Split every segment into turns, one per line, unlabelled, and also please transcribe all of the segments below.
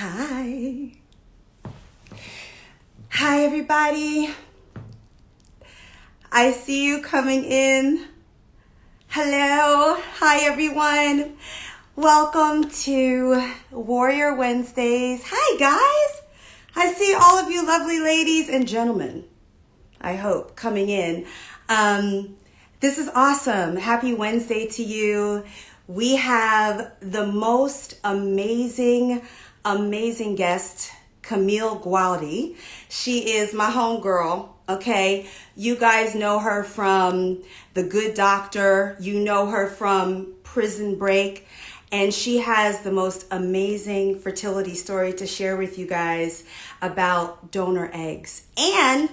Hi. Hi, everybody. I see you coming in. Hello. Hi, everyone. Welcome to Warrior Wednesdays. Hi, guys. I see all of you lovely ladies and gentlemen, I hope, coming in. This is awesome. Happy Wednesday to you. We have the most amazing guest, Camille Guaty. She is my homegirl, okay? You guys know her from The Good Doctor. You know her from Prison Break. And she has the most amazing fertility story to share with you guys about donor eggs. And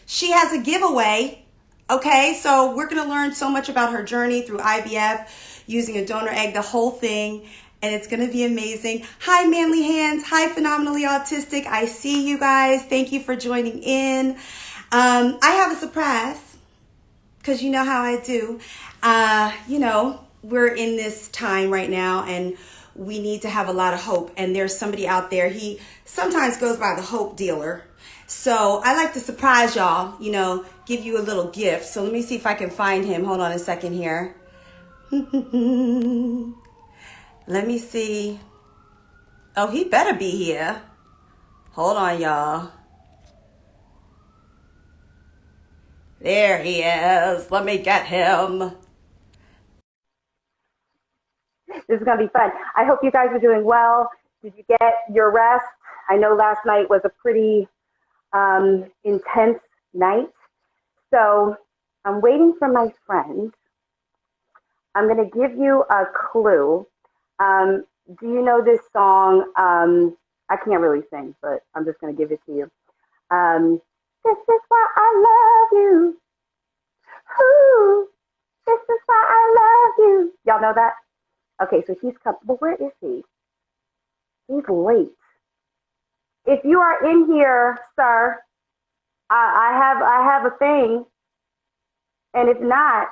she has a giveaway, okay? So we're going to learn so much about her journey through IVF, using a donor egg, the whole thing, and it's going to be amazing. Hi, Manly Hands. Hi, Phenomenally Autistic. I see you guys. Thank you for joining in. I have a surprise, because you know how I do. We're in this time right now, and we need to have a lot of hope, and there's somebody out there. He sometimes goes by the hope dealer. So I like to surprise y'all, give you a little gift. So let me see if I can find him. Hold on a second here. Let me see. Oh, he better be here. Hold on, y'all. There he is. Let me get him. This is going to be fun. I hope you guys are doing well. Did you get your rest? I know last night was a pretty intense night. So I'm waiting for my friend. I'm going to give you a clue. Do you know this song? I can't really sing, but I'm just going to give it to you. This is why I love you. Ooh, this is why I love you. Y'all know that? Okay, so he's come. But where is he? He's late. If you are in here, sir, I have a thing. And if not,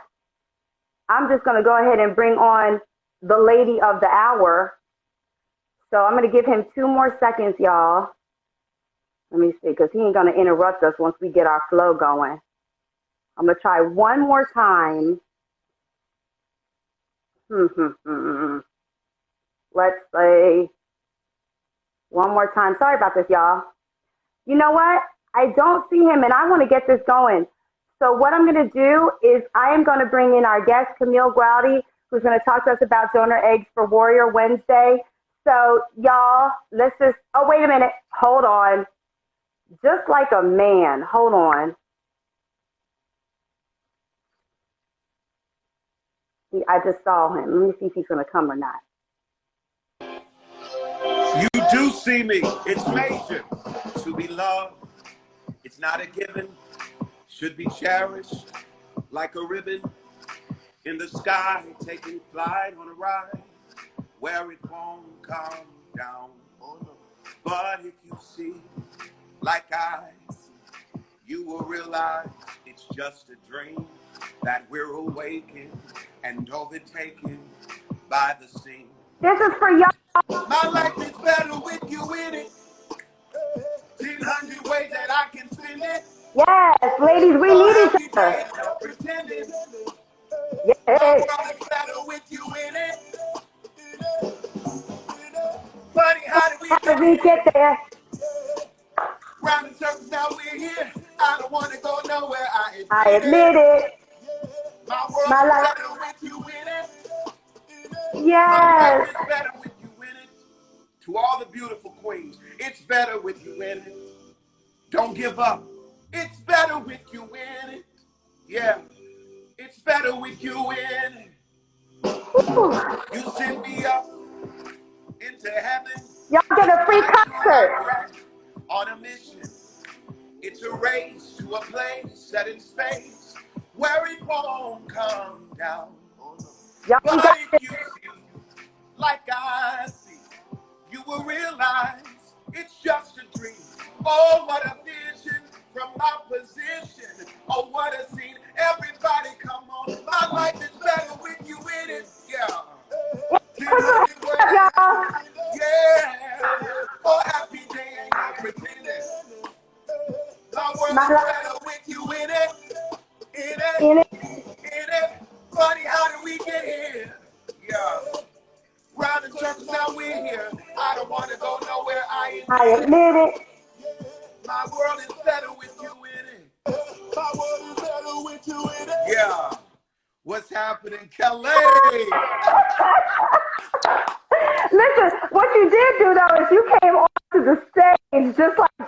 I'm just going to go ahead and bring on the lady of the hour. So I'm going to give him 2 more seconds, y'all. Let me see, because he ain't going to interrupt us once we get our flow going. I'm going to try one more time. Let's say one more time. Sorry about this, y'all. You know what? I don't see him, and I want to get this going. So what I'm going to do is I am going to bring in our guest, Camille Guaty, who's going to talk to us about donor eggs for Warrior Wednesday. So y'all, let's just, oh, wait a minute. Hold on. Just like a man. Hold on. I just saw him. Let me see if he's going to come or not.
You do see me. It's major. To be loved, it's not a given. Should be cherished like a ribbon in the sky, taking flight on a ride where it won't come down. But if you see like I see, you will realize it's just a dream that we're awakened and overtaken by the scene.
This is for y'all.
My life is better with you in it. 1,000 ways that I can spend it.
Yes, ladies, we need each other. Yes.
My world is better with you in it. Funny, how did we
get there?
Round in circles, now we're here. I don't want to go nowhere.
I admit it.
My world
My
is
life.
better with you in it.
Yes.
My life is better with you in it. To all the beautiful queens, it's better with you in it. Don't give up. It's better with you in it. Yeah, it's better with you in it. You send me up into heaven.
Y'all get a free concert.
On a mission. It's a race to a place set in space where it won't come down.
Y'all
But
got
if you see like I see, you will realize it's just a dream. Oh, what a vision from my position. Oh, what a scene. Everybody come on. My life is better with you in it. Yeah.
y'all.
Yeah. Now we're here. I don't want to go nowhere. I
admit it.
My world is better with you in it. My world is better with you in it. Yeah. What's happening, Kelly?
Listen, what you did do though is you came onto the stage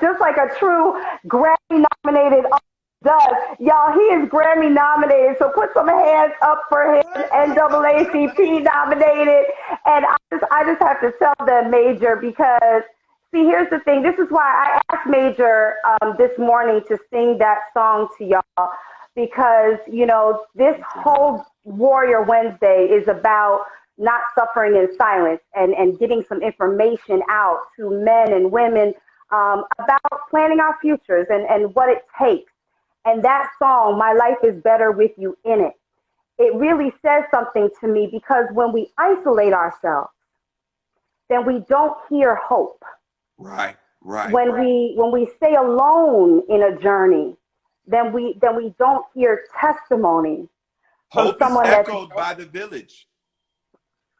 just like a true Grammy nominated artist does. Y'all, he is Grammy nominated, so put some hands up for him. NAACP nominated, and I just have to tell them, Major, because see, here's the thing. This is why I asked Major this morning to sing that song to y'all, because this whole Warrior Wednesday is about not suffering in silence and getting some information out to men and women about planning our futures and what it takes. And that song, My Life is Better with You in It, it really says something to me, because when we isolate ourselves, then we don't hear hope.
Right.
When we stay alone in a journey, then we don't hear testimony from
Hope
someone
is echoed by the village.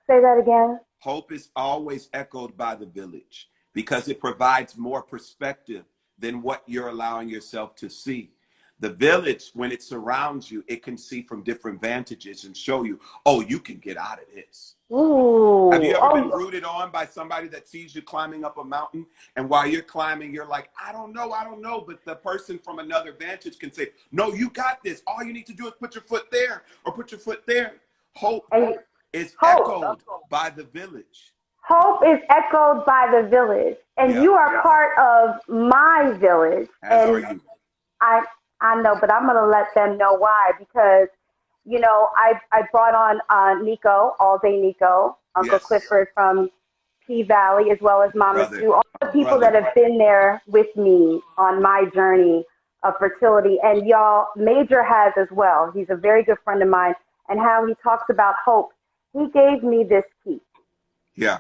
Say that again.
Hope is always echoed by the village because it provides more perspective than what you're allowing yourself to see. The village, when it surrounds you, it can see from different vantages and show you, oh, you can get out of this.
Ooh.
Have you ever been rooted on by somebody that sees you climbing up a mountain, and while you're climbing, you're like, I don't know. But the person from another vantage can say, no, you got this. All you need to do is put your foot there or put your foot there. Hope is echoed by the village.
Hope is echoed by the village. And you are part of my village.
As are you.
I know, but I'm going to let them know why, because, I brought on Nico, All Day Nico, Uncle Clifford from P Valley, as well as Mama Sue, all the people that have been there with me on my journey of fertility. And y'all, Major has as well. He's a very good friend of mine. And how he talks about hope. He gave me this key.
Yeah.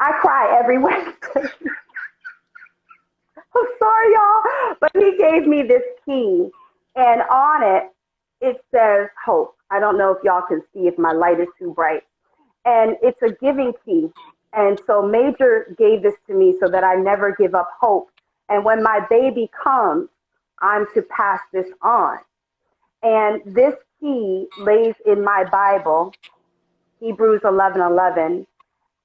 I cry every Wednesday. I'm sorry, y'all, but he gave me this key, and on it, it says hope. I don't know if y'all can see if my light is too bright. And it's a giving key. And so Major gave this to me so that I never give up hope. And when my baby comes, I'm to pass this on. And this key lays in my Bible, Hebrews 11:11,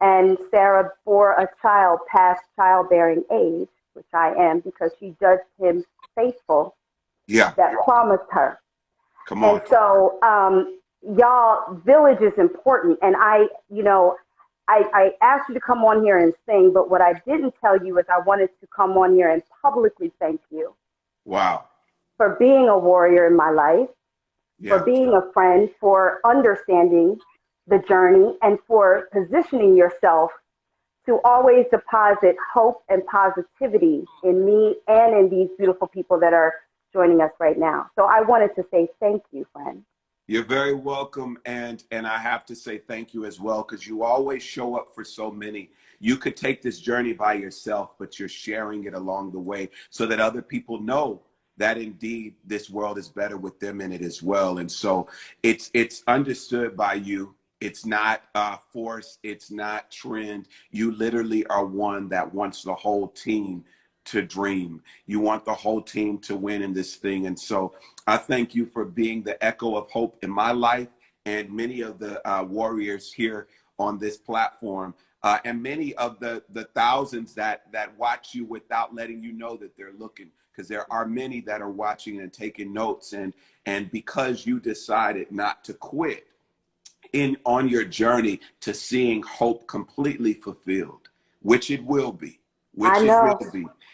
and Sarah bore a child past childbearing age, which I am, because she judged him faithful that promised her.
Come on.
And so, y'all, village is important. And I asked you to come on here and sing, but what I didn't tell you is I wanted to come on here and publicly thank you.
Wow.
For being a warrior in my life, for being a friend, for understanding the journey, and for positioning yourself to always deposit hope and positivity in me and in these beautiful people that are joining us right now. So I wanted to say thank you, friend.
You're very welcome. And I have to say thank you as well, because you always show up for so many. You could take this journey by yourself, but you're sharing it along the way so that other people know that indeed this world is better with them in it as well. And so it's understood by you. It's not force. It's not trend. You literally are one that wants the whole team to dream. You want the whole team to win in this thing. And so I thank you for being the echo of hope in my life and many of the warriors here on this platform, and many of the thousands that watch you without letting you know that they're looking, because there are many that are watching and taking notes. And because you decided not to quit on your journey to seeing hope completely fulfilled, which it will be,
I know.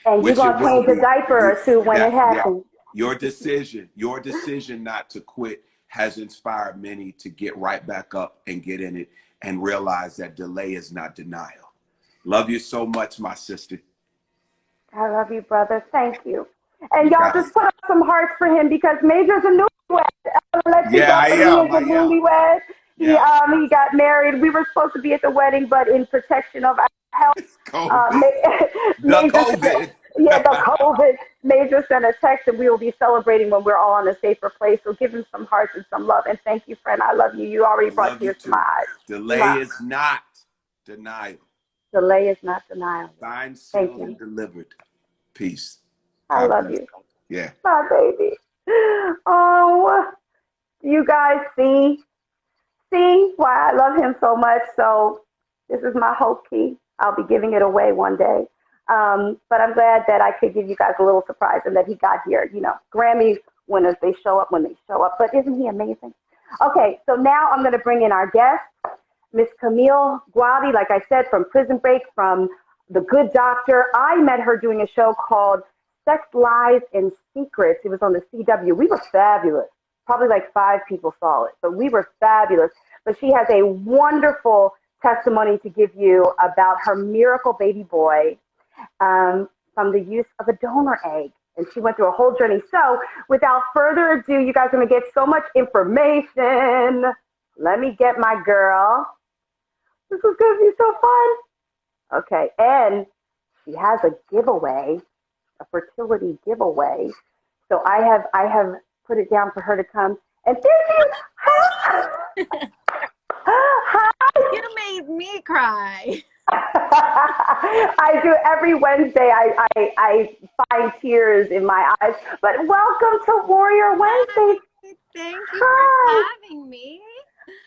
And you're going to change the diaper or two when it happens.
Your decision not to quit has inspired many to get right back up and get in it and realize that delay is not denial. Love you so much, my sister.
I love you, brother. Thank you. And y'all just put up some hearts for him, because Major's a newlywed. He is a newlywed. He got married. We were supposed to be at the wedding, but in protection of our health, the COVID. Major sent a text, and we will be celebrating when we're all in a safer place. So give him some hearts and some love. And thank you, friend. I love you. You already brought tears to my eyes.
Delay is not denial.
Delay is not denial.
Signed,
Thank
sealed,
you.
and delivered. Peace.
I
God
love
bless.
you.
Yeah.
My baby. Oh, you guys see why I love him so much. So this is my hope key. I'll be giving it away one day. But I'm glad that I could give you guys a little surprise and that he got here. You know, Grammy winners, they show up when they show up. But isn't he amazing? Okay, so now I'm going to bring in our guest, Miss Camille Guaty, like I said, from Prison Break, from The Good Doctor. I met her doing a show called Sex, Lies, and Secrets. It was on the CW. We were fabulous. Probably like 5 people saw it, but we were fabulous. But she has a wonderful testimony to give you about her miracle baby boy from the use of a donor egg. And she went through a whole journey. So without further ado, you guys are going to get so much information. Let me get my girl. This is going to be so fun. Okay, and she has a giveaway, a fertility giveaway. So I have put it down for her to come. And there she is. Hi.
You made me cry.
I do every Wednesday. I find tears in my eyes. But welcome to Warrior Wednesday.
Thank you
Hi.
for having me.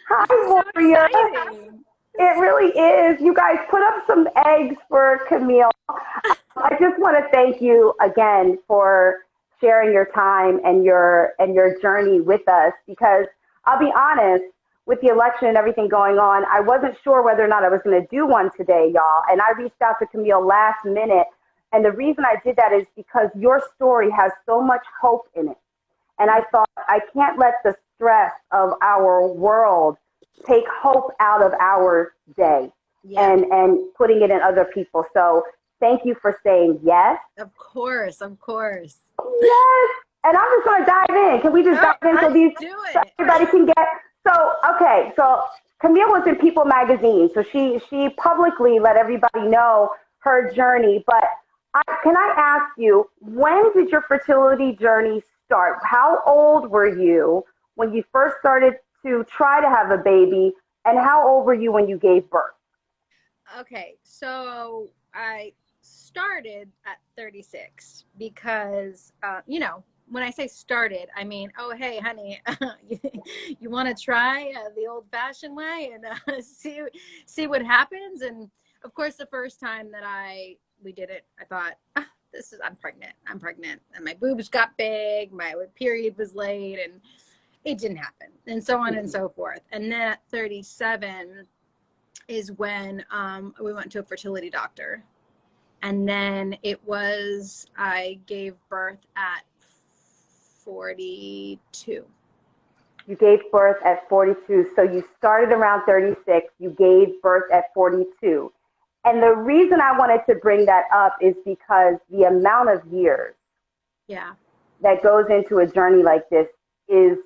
Hi,
This is so
Warrior.
exciting.
It really is. You guys put up some eggs for Camille. I just want to thank you again for sharing your time and your journey with us, because I'll be honest, with the election and everything going on, I wasn't sure whether or not I was going to do one today, y'all. And I reached out to Camille last minute. And the reason I did that is because your story has so much hope in it. And I thought, I can't let the stress of our world take hope out of our day and putting it in other people. So thank you for saying yes.
Of course, of course.
Yes. And I'm just going to dive in. Can we just dive in so everybody can get... So Camille was in People magazine, so she publicly let everybody know her journey. But can I ask you, when did your fertility journey start? How old were you when you first started to try to have a baby, and how old were you when you gave birth?
Okay, so I started at 36 because, when I say started, I mean, oh, hey, honey, you want to try the old-fashioned way and see what happens? And of course, the first time that we did it, I thought, I'm pregnant, and my boobs got big, my period was late, and it didn't happen, and so on and so forth. And then at 37 is when we went to a fertility doctor, and then I gave birth at 42.
You gave birth at 42. So you started around 36. You gave birth at 42. And the reason I wanted to bring that up is because the amount of years that goes into a journey like this it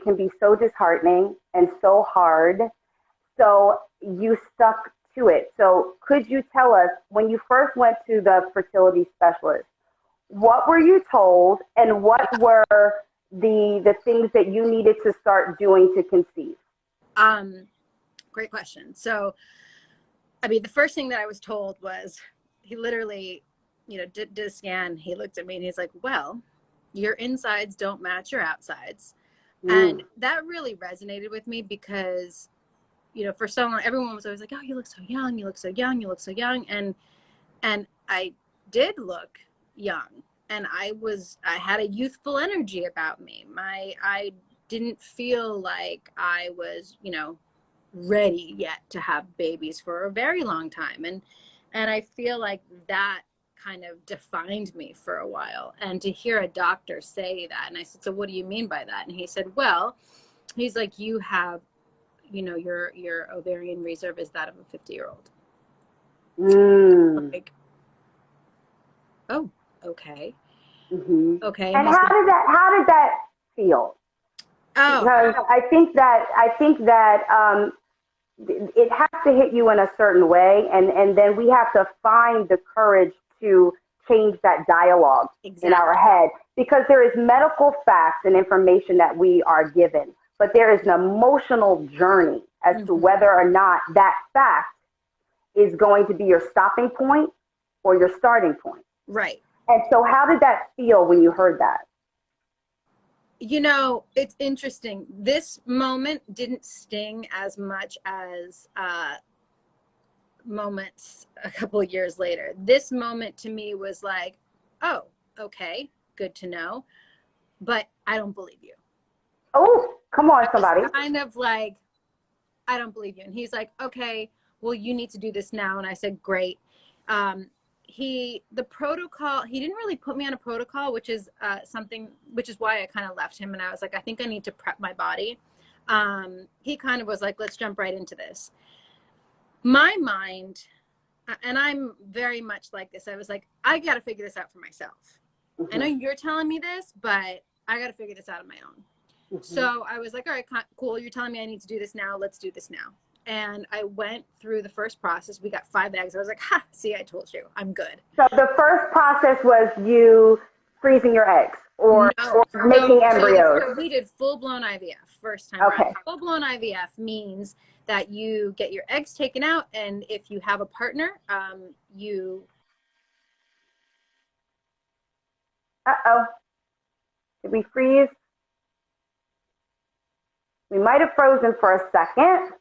can be so disheartening and so hard. So you stuck to it. So could you tell us, when you first went to the fertility specialist, what were you told, and what were the things that you needed to start doing to conceive?
Great question. So, I mean, the first thing that I was told was, he literally, did a scan. He looked at me and he's like, well, your insides don't match your outsides. And that really resonated with me because, for so long, everyone was always like, oh, you look so young, you look so young, you look so young. And I did look young, and I had a youthful energy about me. I didn't feel like I was, ready yet to have babies for a very long time. And I feel like that kind of defined me for a while. And to hear a doctor say that, and I said, so what do you mean by that? And he said, well, he's like, you have, your ovarian reserve is that of a 50-year-old. Like, oh, okay. Okay.
And how did that feel?
Oh,
because I think that it has to hit you in a certain way, and then we have to find the courage to change that dialogue in our head, because there is medical facts and information that we are given, but there is an emotional journey as to whether or not that fact is going to be your stopping point or your starting point.
Right.
And so how did that feel when you heard that?
You know, it's interesting. This moment didn't sting as much as moments a couple of years later. This moment to me was like, oh, okay, good to know, but I don't believe you.
Oh, come on, somebody.
Kind of like, I don't believe you. And he's like, okay, well, you need to do this now. And I said, great. The protocol, he didn't really put me on a protocol, which is why I kind of left him. And I was like, I think I need to prep my body. He kind of was like, let's jump right into this. My mind, and I'm very much like this, I was like, I got to figure this out for myself. I know you're telling me this, but I got to figure this out on my own. So I was like, all right, cool. You're telling me I need to do this now. Let's do this now. And I went through the first process. We got 5 eggs. I was like, see, I told you, I'm good.
So the first process was you freezing your eggs or making embryos.
So we did full-blown IVF first time
Okay.
around. Full-blown IVF means that you get your eggs taken out, and if you have a partner, you...
Uh-oh. Did we freeze? We might have frozen for a second.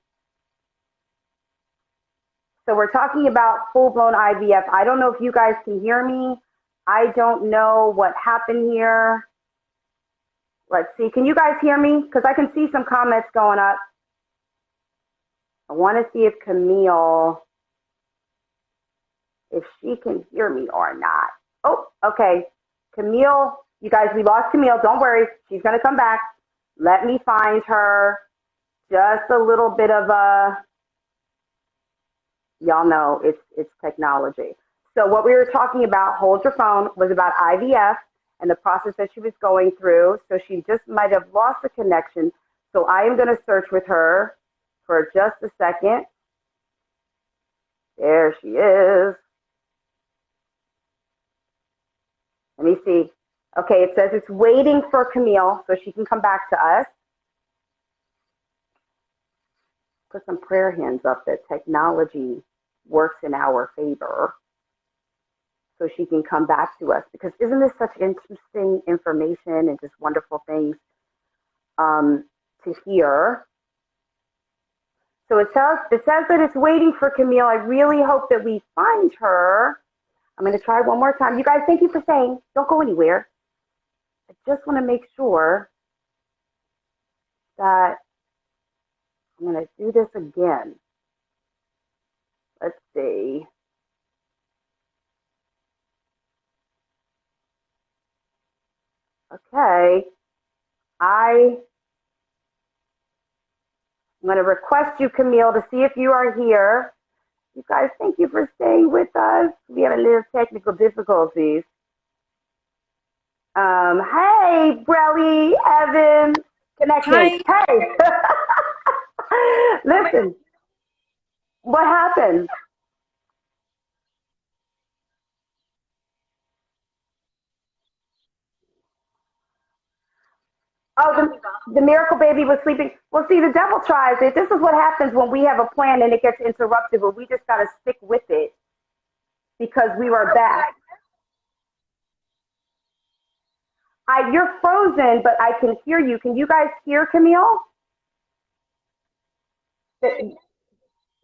So we're talking about full-blown IVF. I don't know if you guys can hear me. I don't know what happened here. Let's see. Can you guys hear me? Because I can see some comments going up. I want to see if Camille, if she can hear me or not. Oh, okay. Camille, you guys, we lost Camille. Don't worry. She's going to come back. Let me find her. Just a little bit of y'all know it's technology. So what we were talking about, hold your phone, was about IVF and the process that she was going through. So she just might have lost the connection. So I am going to search with her for just a second. There she is. Let me see. Okay, it says it's waiting for Camille so she can come back to us. Put some prayer hands up that technology works in our favor so she can come back to us, because isn't this such interesting information and just wonderful things to hear? So it says that it's waiting for Camille. I really hope that we find her. I'm going to try one more time. You guys, thank you for saying. Don't go anywhere. I just want to make sure that I'm going to do this again. Let's see. Okay. I'm going to request you, Camille, to see if you are here. You guys, thank you for staying with us. We had a little technical difficulties. Hey, Brelly, Evan, connection. Hey. Listen, what happened? Oh, the miracle baby was sleeping. Well, see, the devil tries it. This is what happens when we have a plan and it gets interrupted, but we just got to stick with it because we were back. You're frozen, but I can hear you. Can you guys hear Camille?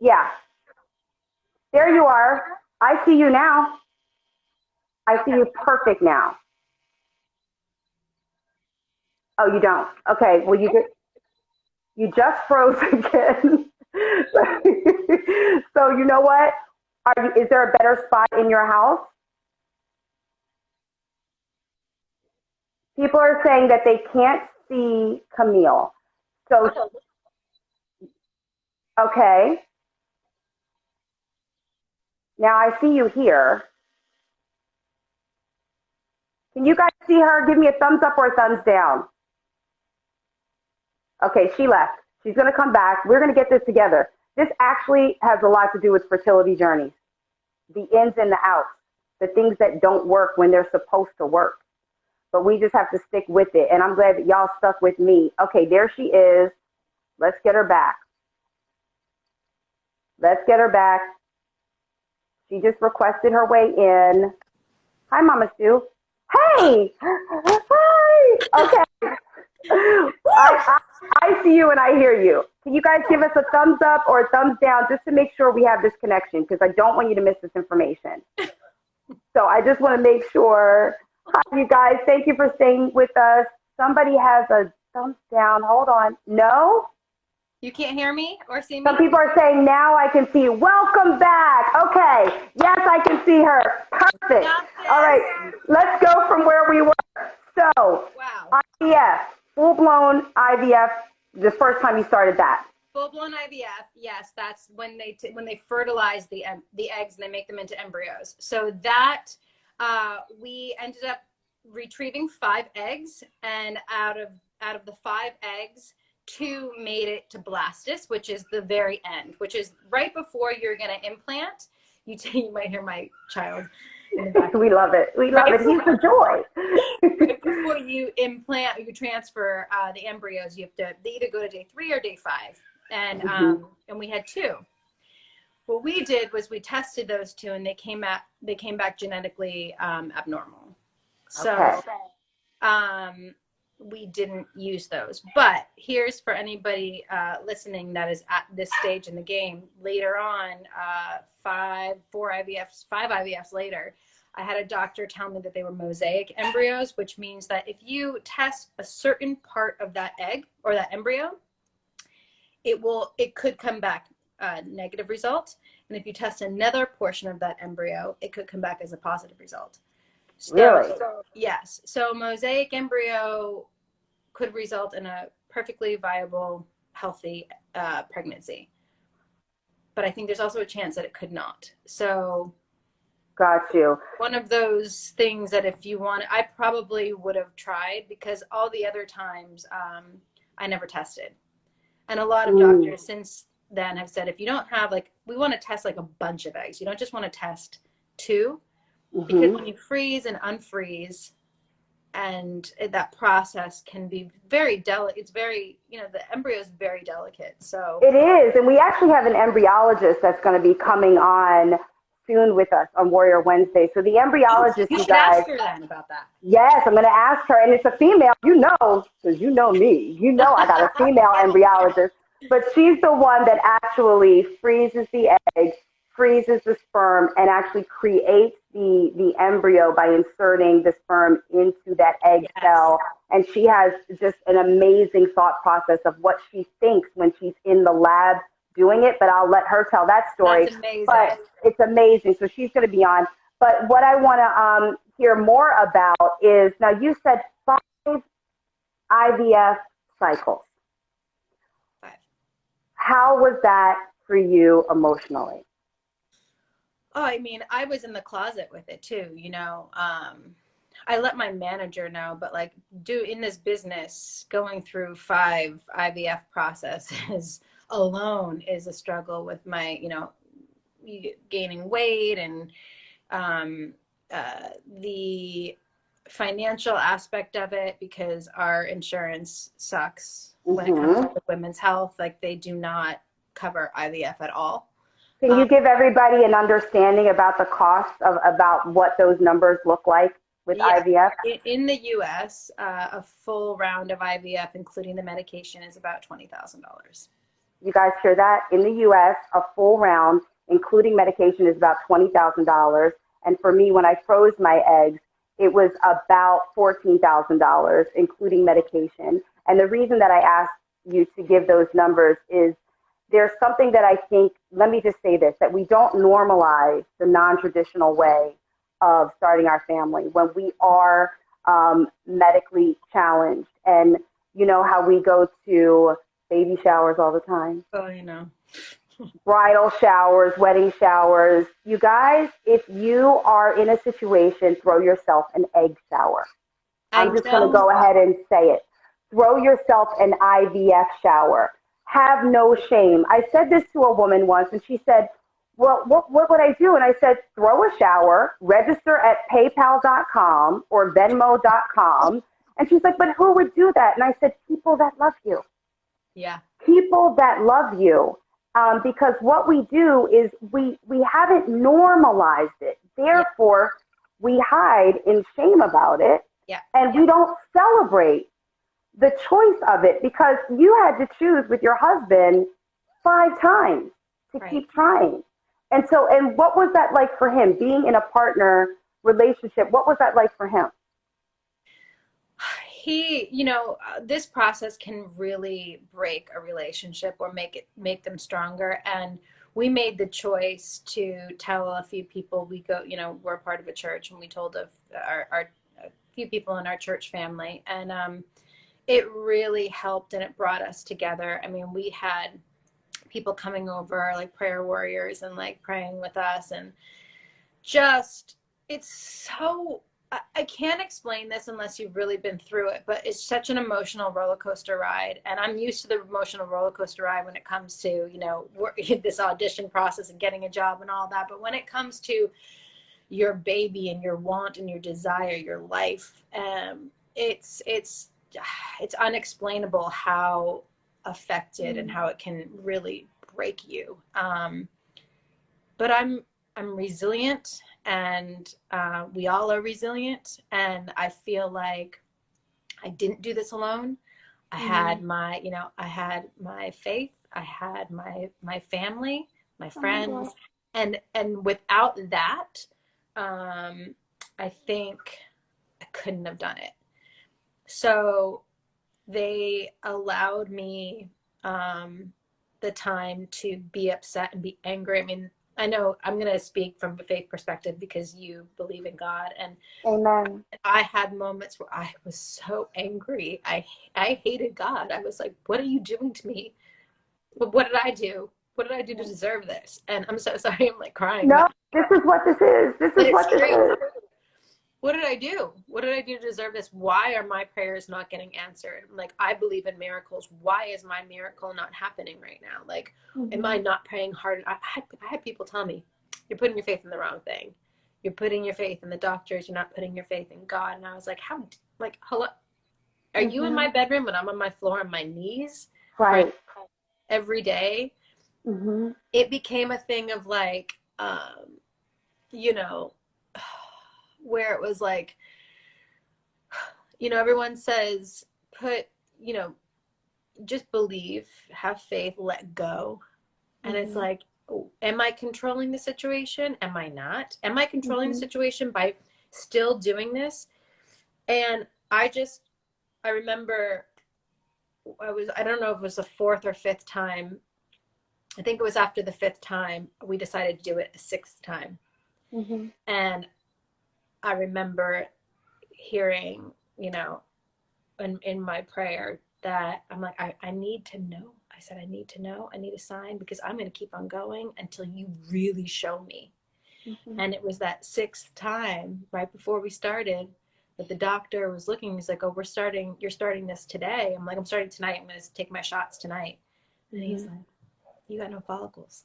Yeah. There you are. I see you now. I see you perfect now. Oh, you don't? Okay. Well, you just froze again. So you know what? Is there a better spot in your house? People are saying that they can't see Camille. So, okay. Now I see you here. Can you guys see her? Give me a thumbs up or a thumbs down. Okay, she left. She's going to come back. We're going to get this together. This actually has a lot to do with fertility journeys, the ins and the outs, the things that don't work when they're supposed to work. But we just have to stick with it. And I'm glad that y'all stuck with me. Okay, there she is. Let's get her back. Let's get her back. She just requested her way in. Hi, Mama Sue. Hey! Hi! Okay. I see you and I hear you. Can you guys give us a thumbs up or a thumbs down just to make sure we have this connection? Because I don't want you to miss this information. So I just want to make sure. Hi, you guys. Thank you for staying with us. Somebody has a thumbs down. Hold on. No?
You can't hear me or see me?
Some people are saying, now I can see you. Welcome back. Okay. Yes, I can see her. Perfect. All right. Let's go from where we were. So,
Wow.
IVF, full-blown IVF, the first time you started that.
Full-blown IVF, yes. That's when they fertilize the eggs and they make them into embryos. So that we ended up retrieving 5 eggs, and out of the 5 eggs, 2 made it to blastus, which is the very end, which is right before you're going to implant. You might hear my child.
We love it. We love it. He's the joy.
Right before you implant, you transfer the embryos. You have to they either go to day 3 or day 5, and and we had 2. What we did was we tested those 2, and they came back genetically abnormal. So we didn't use those. But here's for anybody listening that is at this stage in the game. Later on, 5 IVFs later, I had a doctor tell me that they were mosaic embryos, which means that if you test a certain part of that egg or that embryo, it could come back a negative result. And if you test another portion of that embryo, it could come back as a positive result.
Really?
Yes. So mosaic embryo could result in a perfectly viable, healthy pregnancy. But I think there's also a chance that it could not. So
got you.
One of those things that if you want, I probably would have tried, because all the other times I never tested. And a lot of doctors since then have said, if you don't have we want to test a bunch of eggs. You don't just want to test 2. Because when you freeze and unfreeze, and that process can be very delicate. It's very, the embryo is very delicate. So
it is. And we actually have an embryologist that's going to be coming on soon with us on Warrior Wednesday. So the embryologist,
you
you
should
guys.
ask her then about that.
Yes, I'm going to ask her. And it's a female, because you know me. I got a female embryologist. But she's the one that actually freezes the egg, freezes the sperm, and actually creates the embryo by inserting the sperm into that egg cell. And she has just an amazing thought process of what she thinks when she's in the lab doing it. But I'll let her tell that story.
That's amazing.
But it's amazing. So she's going to be on. But what I want to hear more about is, now you said 5 IVF cycles.
5.
How was that for you emotionally?
Oh, I mean, I was in the closet with it too, I let my manager know, but in this business, going through 5 IVF processes alone is a struggle with my, gaining weight and the financial aspect of it, because our insurance sucks when it comes to women's health. They do not cover IVF at all.
Can you give everybody an understanding about the cost about what those numbers look like with IVF?
In the U.S., a full round of IVF, including the medication, is about $20,000.
You guys hear that? In the U.S., a full round, including medication, is about $20,000. And for me, when I froze my eggs, it was about $14,000, including medication. And the reason that I asked you to give those numbers is there's something that I think, let me just say this, that we don't normalize the non-traditional way of starting our family when we are medically challenged. And you know how we go to baby showers all the time?
Oh,
Bridal showers, wedding showers. You guys, if you are in a situation, throw yourself an egg shower. I'm just going to go ahead and say it. Throw yourself an IVF shower. Have no shame. I said this to a woman once, and she said, well, what would I do? And I said, throw a shower, register at paypal.com or venmo.com. And she's like, but who would do that? And I said, people that love you.
Yeah.
People that love you. because what we do is we haven't normalized it. Therefore, we hide in shame about it, and we don't celebrate the choice of it, because you had to choose with your husband 5 times to keep trying. And so, and what was that like for him, being in a partner relationship? What was that like for him?
He, this process can really break a relationship or make them stronger. And we made the choice to tell a few people. We go, we're part of a church, and we told a few people in our church family, and it really helped, and it brought us together. I mean, we had people coming over, like prayer warriors, and like praying with us, and just, it's so, I can't explain this unless you've really been through it, but it's such an emotional roller coaster ride. And I'm used to the emotional roller coaster ride when it comes to, this audition process and getting a job and all that. But when it comes to your baby and your want and your desire, your life, it's unexplainable how affected and how it can really break you. But I'm resilient, and we all are resilient. And I feel like I didn't do this alone. I had my, I had my faith, I had my family, my friends, and without that, I think I couldn't have done it. So they allowed me the time to be upset and be angry. I mean, I know I'm going to speak from a faith perspective because you believe in God. And
Amen.
I had moments where I was so angry. I hated God. I was like, what are you doing to me? What did I do? What did I do to deserve this? And I'm so sorry. I'm like crying.
No, this is what this is. This is what this is.
What did I do? What did I do to deserve this? Why are my prayers not getting answered? Like, I believe in miracles. Why is my miracle not happening right now? Like, am I not praying hard? I had people tell me, you're putting your faith in the wrong thing. You're putting your faith in the doctors. You're not putting your faith in God. And I was like, how, like, hello? Are you in my bedroom when I'm on my floor on my knees?
Right.
Every day? It became a thing of like, where it was like, everyone says, just believe, have faith, let go. And it's like, am I controlling the situation? Am I not? Am I controlling the situation by still doing this? And I remember I don't know if it was the 4th or 5th time. I think it was after the 5th time, we decided to do it a 6th time. And I remember hearing, in my prayer that I'm like, I need to know. I said, I need to know. I need a sign, because I'm going to keep on going until you really show me. And it was that 6th time, right before we started, that the doctor was looking. He's like, oh, you're starting this today. I'm like, I'm starting tonight. I'm going to take my shots tonight. And he's like, you got no follicles.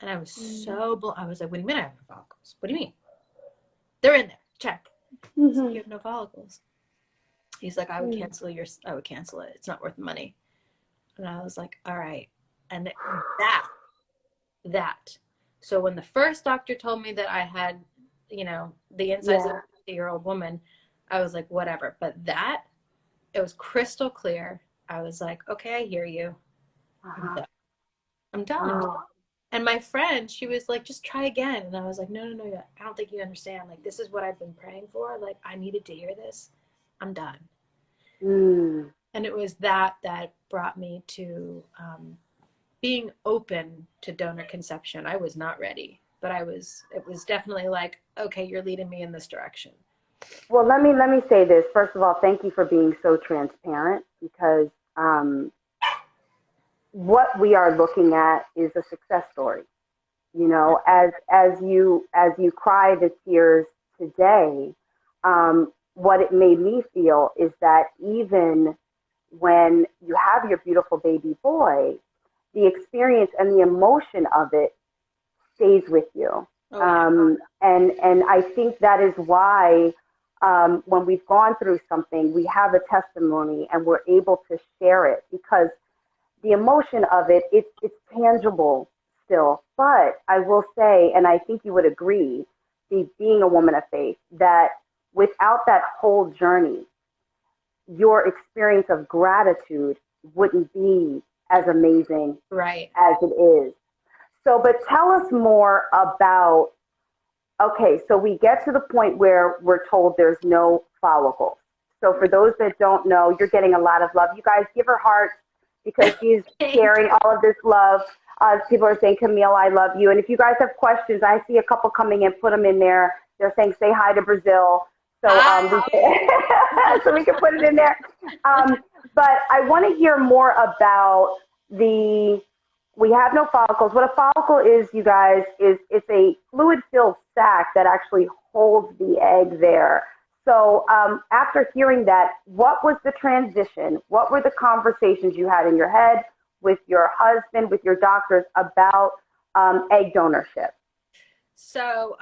And I was I was like, what do you mean I have no follicles? What do you mean? They're in there. Check. So you have no follicles. He's like, I would cancel it. It's not worth the money. And I was like, all right. And that. So when the first doctor told me that I had, the insides of a 50-year-old woman, I was like, whatever. But it was crystal clear. I was like, okay, I hear you. I'm done. And my friend, she was like, just try again. And I was like, no, I don't think you understand. Like, this is what I've been praying for. Like, I needed to hear this. I'm done. And it was that brought me to being open to donor conception. I was not ready, but it was definitely like, okay, you're leading me in this direction.
Well, let me say this. First of all, thank you for being so transparent, because what we are looking at is a success story. As you cry the tears today, what it made me feel is that even when you have your beautiful baby boy, the experience and the emotion of it stays with you. And I think that is why when we've gone through something, we have a testimony and we're able to share it, because the emotion of it, it's tangible still. But I will say, and I think you would agree, being a woman of faith, that without that whole journey, your experience of gratitude wouldn't be as amazing
Right.
as it is. So, but tell us more about, okay, so we get to the point where we're told there's no follicles. So for those that don't know, you're getting a lot of love. You guys give her hearts because she's sharing all of this love. People are saying, Camille, I love you. And if you guys have questions, I see a couple coming in, put them in there. They're saying, say hi to Brazil. So, so we can put it in there. But I want to hear more about we have no follicles. What a follicle is, you guys, is it's a fluid-filled sac that actually holds the egg there. So after hearing that, what was the transition? What were the conversations you had in your head with your husband, with your doctors about egg donorship?
So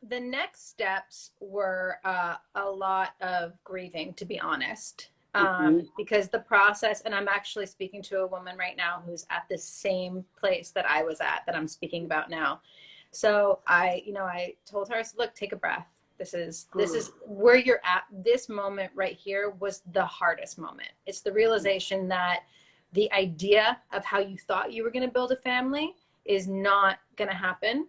the next steps were a lot of grieving, to be honest, because the process, and I'm actually speaking to a woman right now who's at the same place that I was at, that I'm speaking about now. So I told her, I said, look, take a breath. This is where you're at. This moment right here was the hardest moment. It's the realization that the idea of how you thought you were going to build a family is not going to happen.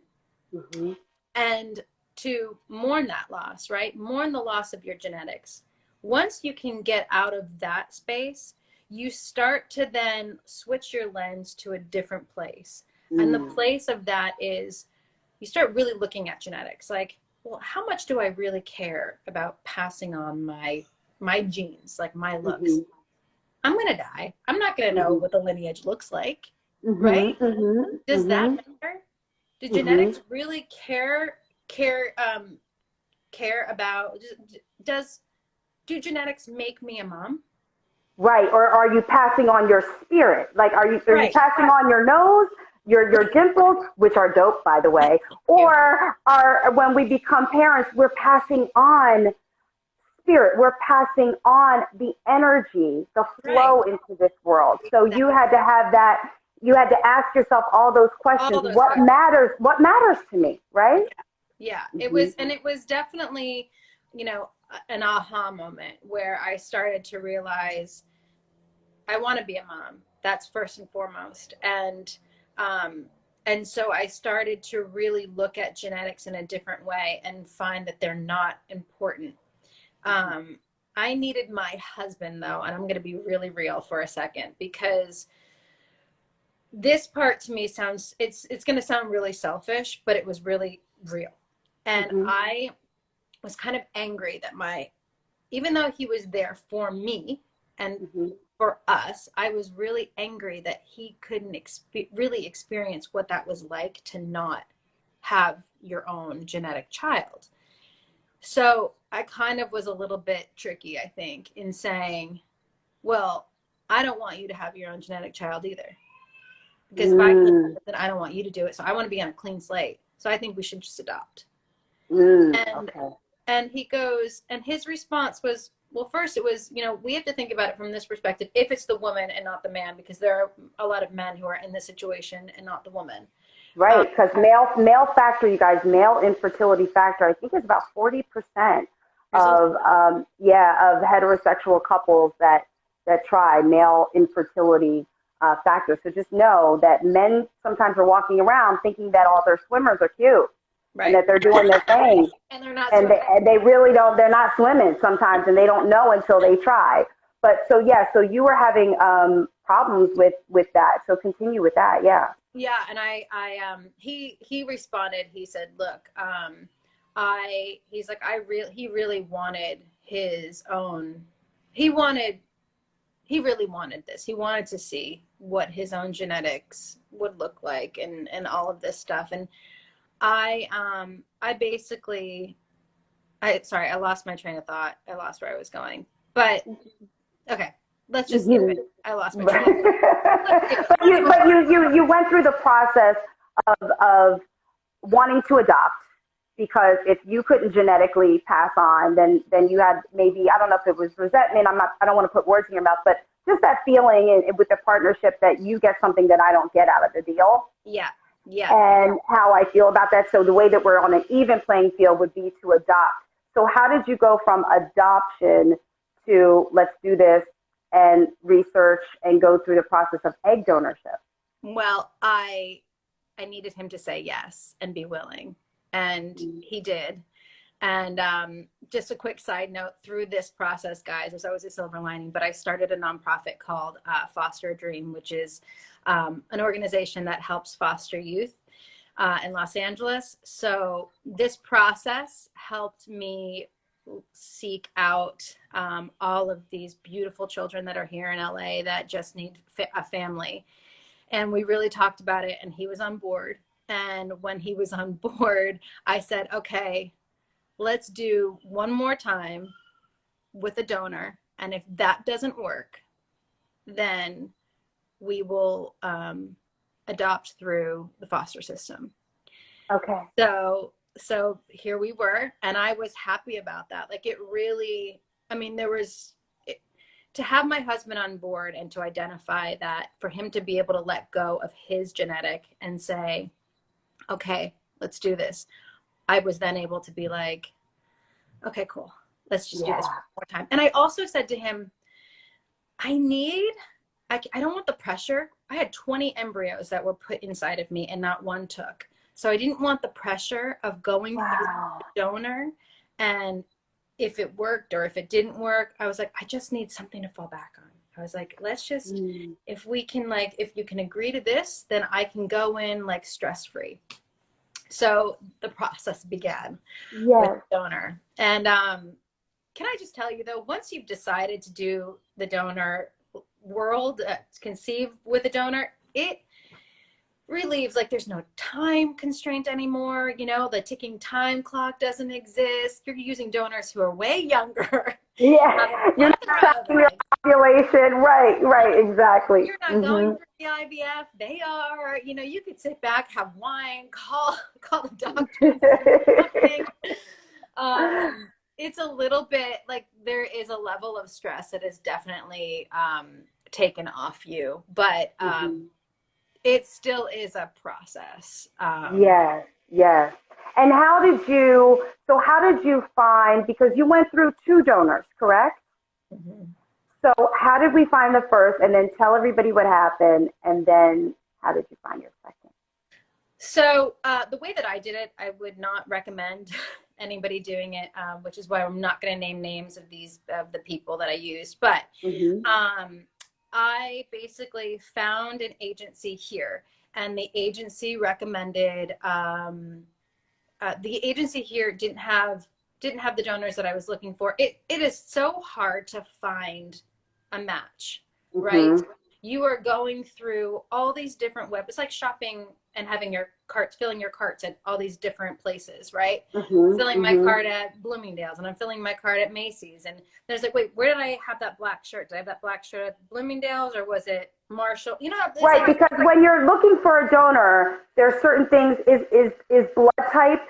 Mm-hmm. And to mourn that loss, right? Mourn the loss of your genetics. Once you can get out of that space, you start to then switch your lens to a different place. And the place of that is you start really looking at genetics. Like, well, how much do I really care about passing on my genes, like my looks? Mm-hmm. I'm going to die. I'm not going to know what the lineage looks like, right? Mm-hmm. Does that matter? Do genetics really care about, do genetics make me a mom?
Right. Or are you passing on your spirit? Like, are you passing on your nose, your dimples, which are dope, by the way, or when we become parents, we're passing on spirit. We're passing on the energy, the flow into this world. So you had to have that. You had to ask yourself all those questions. What matters? What matters to me? Right?
Yeah. It was definitely, an aha moment where I started to realize I want to be a mom. That's first and foremost. And so I started to really look at genetics in a different way and find that they're not important. I needed my husband, though, and I'm going to be really real for a second, because this part to me sounds, it's going to sound really selfish, but it was really real. And I was kind of angry that even though he was there for me and for us, I was really angry that he couldn't really experience what that was like to not have your own genetic child. So I kind of was a little bit tricky, I think, in saying, well, I don't want you to have your own genetic child either. Because if I can, then I don't want you to do it. So I want to be on a clean slate. So I think we should just adopt. And he goes, and his response was, well, first it was, we have to think about it from this perspective, if it's the woman and not the man, because there are a lot of men who are in this situation and not the woman.
Right, because male factor, you guys, male infertility factor, I think is about 40% of heterosexual couples that try male infertility factor. So just know that men sometimes are walking around thinking that all their swimmers are cute. Right. And that they're doing their thing.
And they're not
and they really don't, they're not swimming sometimes, and they don't know until they try. But so you were having problems with that. So continue with that. Yeah.
Yeah. And he responded, he said, look, he really wanted his own, he really wanted this. He wanted to see what his own genetics would look like and all of this stuff. And I lost my train of thought. I lost where I was going, but okay, let's just do it. I lost my train of thought.
but you went through the process of wanting to adopt, because if you couldn't genetically pass on, then you had maybe, I don't know if it was resentment. I don't want to put words in your mouth, but just that feeling with the partnership that you get something that I don't get out of the deal.
Yeah. Yeah.
And how I feel about that. So the way that we're on an even playing field would be to adopt. So how did you go from adoption to let's do this and research and go through the process of egg donorship?
Well, I needed him to say yes and be willing, and he did. And just a quick side note, through this process, guys, there's always a silver lining, but I started a nonprofit called Foster a Dream, which is an organization that helps foster youth in Los Angeles. So this process helped me seek out all of these beautiful children that are here in LA that just need a family. And we really talked about it, and he was on board. And when he was on board, I said, okay, let's do one more time with a donor. And if that doesn't work, then we will adopt through the foster system.
Okay.
So here we were, and I was happy about that. Like, it really, I mean, to have my husband on board and to identify that, for him to be able to let go of his genetic and say, okay, let's do this. I was then able to be like, okay, cool. Let's just do this one more time. And I also said to him, I don't want the pressure. I had 20 embryos that were put inside of me and not one took. So I didn't want the pressure of going through a donor, and if it worked or if it didn't work, I was like, I just need something to fall back on. I was like, let's just, if you can agree to this, then I can go in like stress-free. So the process began with donor. And can I just tell you though, once you've decided to do the donor world, conceive with a donor, it relieves, like, there's no time constraint anymore. You know, the ticking time clock doesn't exist. You're using donors who are way younger.
Yeah, you're not tracking your population. Right, exactly.
You're not going for the IVF. They are. You know, you could sit back, have wine, call the doctor. It's a little bit like there is a level of stress that is definitely taken off you, but it still is a process.
Yes. And how did you find, because you went through 2 donors, correct? So how did we find the first, and then tell everybody what happened, and then how did you find your second?
So the way that I did it, I would not recommend anybody doing it, which is why I'm not going to name names of the people that I used. But I basically found an agency here, and the agency recommended. The agency here didn't have the donors that I was looking for. It is so hard to find a match, right? You are going through all these different it's like shopping and having your carts, filling your carts at all these different places, right? Filling my cart at Bloomingdale's, and I'm filling my cart at Macy's, and there's like, wait, where did I have that black shirt? Did I have that black shirt at Bloomingdale's, or was it Marshall? You know,
right? Because when you're looking for a donor, there are certain things. Is blood type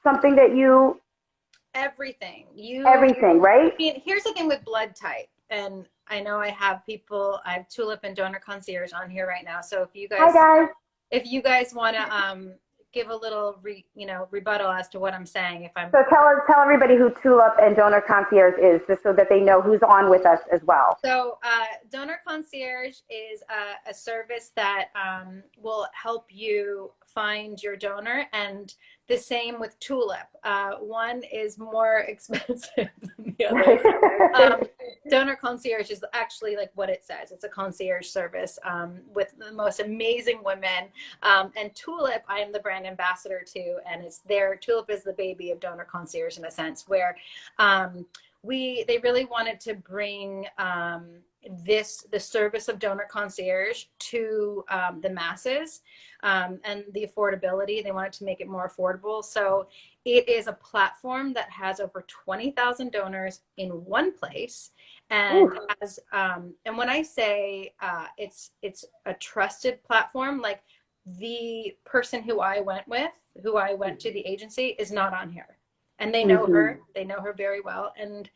something that you?
Everything,
right?
I mean, here's the thing with blood type, and I know I have Tulip and Donor Concierge on here right now. So if you guys,
hi guys,
if you guys want to give a little rebuttal as to what I'm saying,
so tell everybody who Tulip and Donor Concierge is, just so that they know who's on with us as well.
So Donor Concierge is a service that will help you find your donor, and the same with Tulip. One is more expensive than the other. Donor Concierge is actually like what it says. It's a concierge service with the most amazing women. And Tulip, I am the brand ambassador to, and Tulip is the baby of Donor Concierge in a sense, where they really wanted to bring the service of Donor Concierge to the masses, and the affordability. They wanted to make it more affordable. So it is a platform that has over 20,000 donors in one place, and and when I say it's a trusted platform, like the person who I went to the agency is not on here, and they know her. They know her very well, and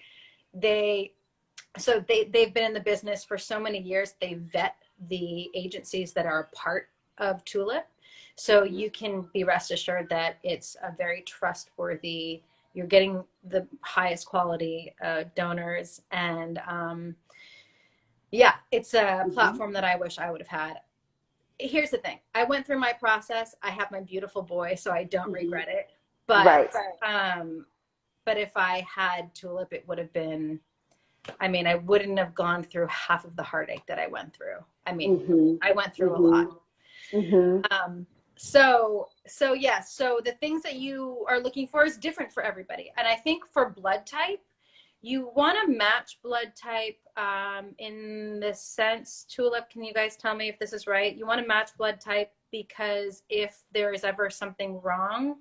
so they've been in the business for so many years. They vet the agencies that are a part of Tulip. So you can be rest assured that it's a very trustworthy, you're getting the highest quality donors. And yeah, it's a platform that I wish I would have had. Here's the thing. I went through my process. I have my beautiful boy, so I don't regret it. But, but if I had Tulip, it would have been, I mean, I wouldn't have gone through half of the heartache that I went through. I mean, I went through a lot. So the things that you are looking for is different for everybody. And I think for blood type, you want to match blood type in the sense, Tulip, can you guys tell me if this is right? You want to match blood type because if there is ever something wrong,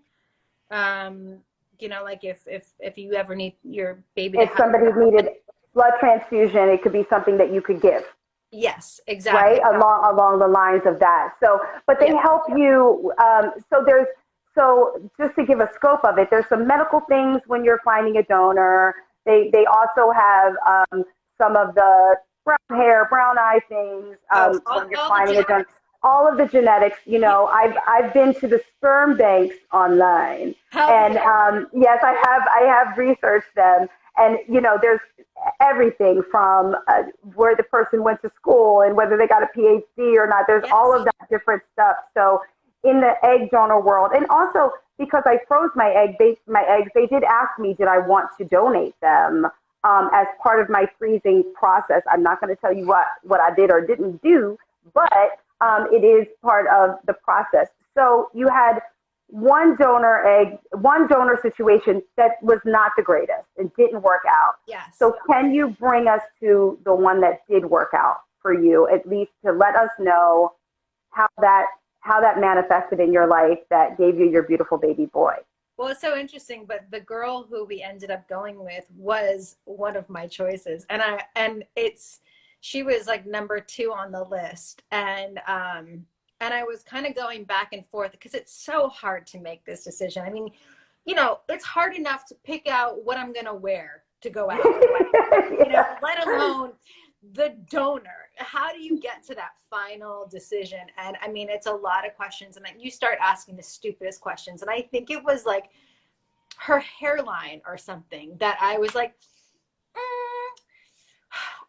you know, like if you ever need your baby to
if somebody needed blood transfusion, it could be something that you could give.
Yes, exactly.
Right, along the lines of that. So, but they help you. So just to give a scope of it, there's some medical things when you're finding a donor. They also have some of the brown hair, brown eye things when you're finding a donor. All of the genetics, you know, I've been to the sperm banks online, and yes, I have researched them, and you know, there's everything from where the person went to school and whether they got a PhD or not. There's all of that different stuff. So in the egg donor world, and also because I froze my eggs, they did ask me, did I want to donate them as part of my freezing process. I'm not going to tell you what I did or didn't do, but it is part of the process. So you had one donor situation that was not the greatest and didn't work out.
Yes.
So can you bring us to the one that did work out for you, at least to let us know how that manifested in your life that gave you your beautiful baby boy?
Well, it's so interesting, but the girl who we ended up going with was one of my choices. She was like number 2 on the list. And I was kind of going back and forth because it's so hard to make this decision. I mean, you know, it's hard enough to pick out what I'm going to wear to go out, you know, let alone the donor. How do you get to that final decision? And I mean, it's a lot of questions, and you start asking the stupidest questions. And I think it was like her hairline or something that I was like,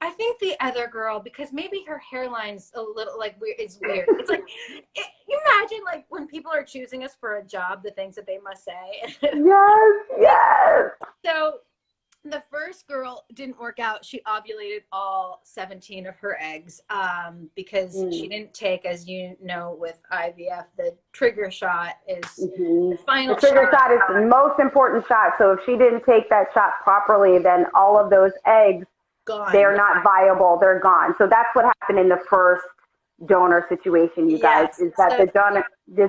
I think the other girl, because maybe her hairline's a little like weird. It's weird. It's like, you imagine like when people are choosing us for a job, the things that they must say.
Yes.
So the first girl didn't work out. She ovulated all 17 of her eggs because she didn't take, as you know, with IVF, the trigger shot is the final shot.
The trigger shot is the most important shot. So if she didn't take that shot properly, then all of those eggs,
gone.
They're not viable. They're gone. So that's what happened in the first donor situation, you guys, is that the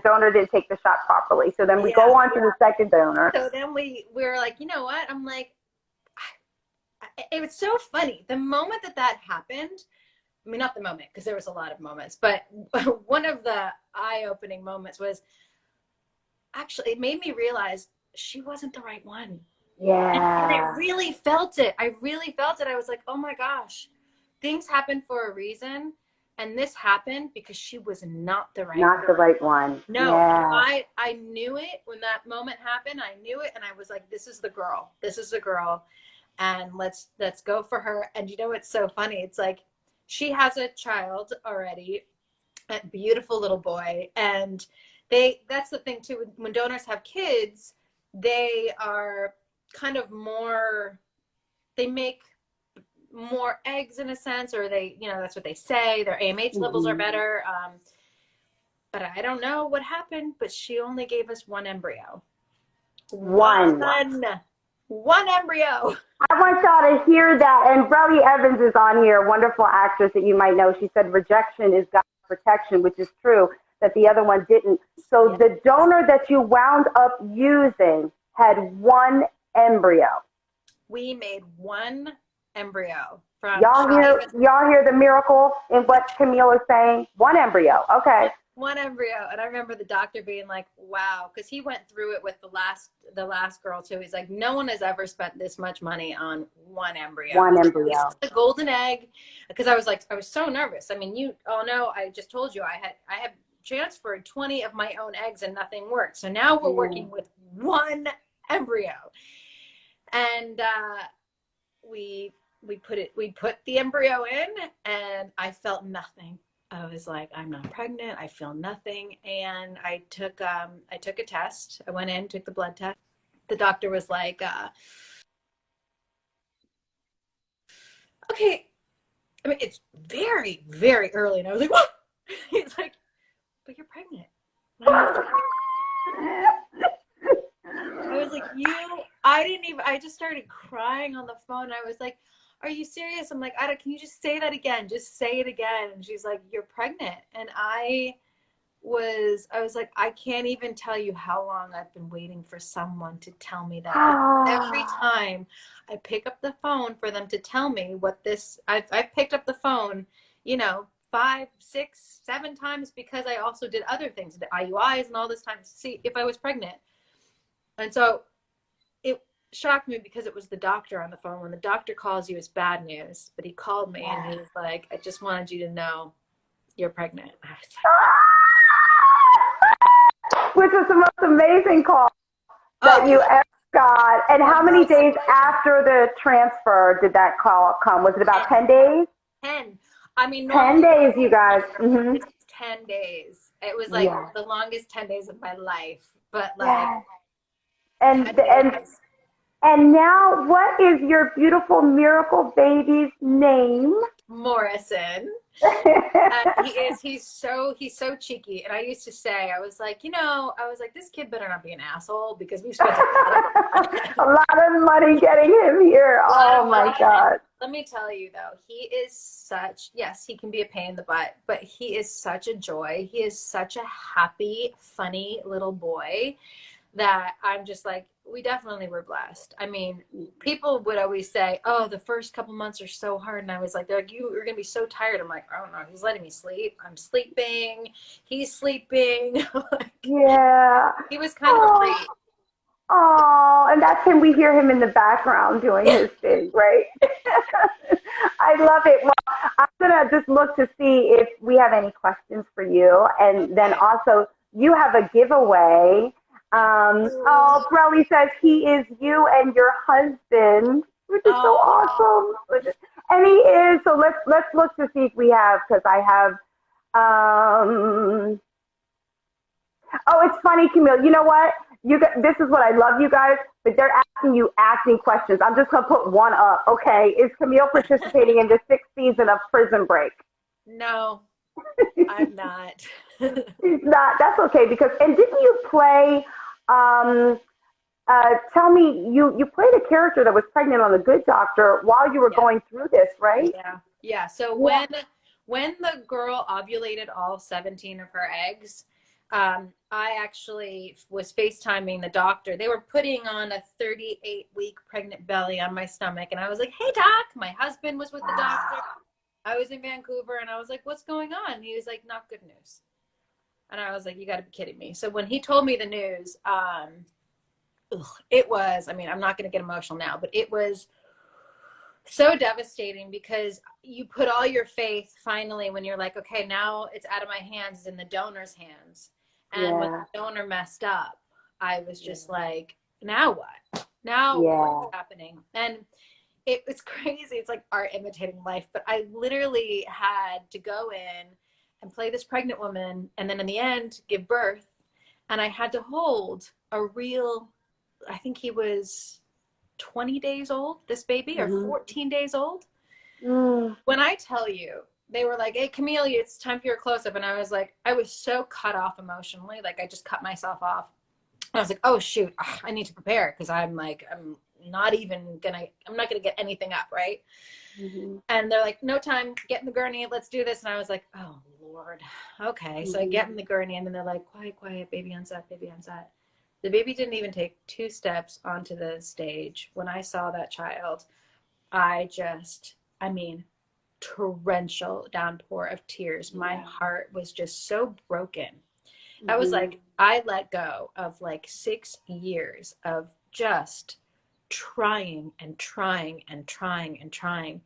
donor didn't take the shot properly. So then we go on to the second donor.
So then we were like, you know what? I'm like, it was so funny. The moment that happened, I mean, not the moment, because there was a lot of moments, but one of the eye-opening moments was actually, it made me realize she wasn't the right one.
Yeah.
And I really felt it. I was like, oh my gosh, things happen for a reason. And this happened because she was not the right one.
Not the right one.
No,
yeah.
I knew it when that moment happened. I knew it. And I was like, this is the girl. This is the girl. And let's go for her. And you know, it's so funny. It's like, she has a child already, a beautiful little boy. And that's the thing too. When donors have kids, they are kind of more, they make more eggs in a sense, or they, you know, that's what they say, their AMH levels are better. But I don't know what happened, but she only gave us one embryo. One embryo.
I want y'all to hear that. And Brelly Evans is on here, a wonderful actress that you might know. She said rejection is God's protection, which is true, that the other one didn't. So the donor that you wound up using had one embryo.
We made one embryo from
y'all hear the miracle in what Camille is saying? One embryo. Okay.
One embryo. And I remember the doctor being like, wow, because he went through it with the last girl too. He's like, no one has ever spent this much money on one embryo.
One
This
embryo.
is the golden egg. Because I was like, I was so nervous. I mean, I just told you I had transferred 20 of my own eggs and nothing worked. So now we're working with one embryo. And we put the embryo in, and I felt nothing. I was like, I'm not pregnant. I feel nothing. And I took a test. I went in, took the blood test. The doctor was like, okay. I mean, it's very, very early. And I was like, what? He's like, but you're pregnant. I was like, I just started crying on the phone. I was like, are you serious? I'm like, Ida, can you just say that again? Just say it again. And she's like, you're pregnant. And I was like, I can't even tell you how long I've been waiting for someone to tell me that. Every time I pick up the phone for them to tell me what this, I've picked up the phone, 5, 6, 7 times, because I also did other things, the IUIs and all this time to see if I was pregnant. And so it shocked me because it was the doctor on the phone. When the doctor calls you, it's bad news. But he called me and he was like, I just wanted you to know you're pregnant. I was like,
Which was the most amazing call that you ever got. And how many days after the transfer did that call come? Was it about 10 days?
10. I mean,
10 days, you guys. Mm-hmm.
It's 10 days. It was like the longest 10 days of my life. But like,
and now, what is your beautiful miracle baby's name?
Morrison. He's so cheeky. And I used to say, I was like, this kid better not be an asshole, because we've spent
a lot of money getting him here. Oh my God.
Let me tell you though, he is he can be a pain in the butt, but he is such a joy. He is such a happy, funny little boy that I'm just like, we definitely were blessed. I mean, people would always say, oh, the first couple months are so hard. And I was like, they're like, you're going to be so tired. I'm like, I don't know. He's letting me sleep. I'm sleeping. He's sleeping.
Yeah.
He was kind of a freak.
Oh, and that's him. We hear him in the background doing his thing, right? I love it. Well, I'm going to just look to see if we have any questions for you. And then also, you have a giveaway. Brelly says he is you and your husband, which is so awesome. And he is. So let's look to see if we have, because I have. It's funny, Camille. You know what? This is what I love, you guys. But they're asking you acting questions. I'm just gonna put one up. Okay, is Camille participating in the 6th season of Prison Break?
No, I'm not.
She's not. That's okay, because didn't you play? Tell me, you played a character that was pregnant on The Good Doctor while you were going through this, right?
Yeah. So when the girl ovulated all 17 of her eggs, I actually was FaceTiming the doctor. They were putting on a 38-week pregnant belly on my stomach, and I was like, "Hey, doc." My husband was with the doctor. I was in Vancouver, and I was like, "What's going on?" And he was like, "Not good news." And I was like, you got to be kidding me. So when he told me the news, it was, I mean, I'm not going to get emotional now, but it was so devastating, because you put all your faith finally when you're like, okay, now it's out of my hands, it's in the donor's hands. And when the donor messed up, I was just like, now what? Now what's happening? And it's crazy. It's like art imitating life. But I literally had to go in and play this pregnant woman, and then in the end give birth. And I had to hold a real, I think he was 20 days old, this baby, or 14 days old. When I tell you, they were like, hey, Camille, it's time for your close-up. And I was like, I was so cut off emotionally. Like, I just cut myself off. And I was like, oh shoot, I need to prepare, because I'm not gonna get anything up, right? And they're like, no time, get in the gurney, let's do this. And I was like, oh Lord, okay. So I get in the gurney, and then they're like, quiet, baby on set, baby on set. The baby didn't even take 2 steps onto the stage. When I saw that child, torrential downpour of tears. My heart was just so broken. I
Mm-hmm.
was like, I let go of like 6 years of just trying and trying and trying and trying.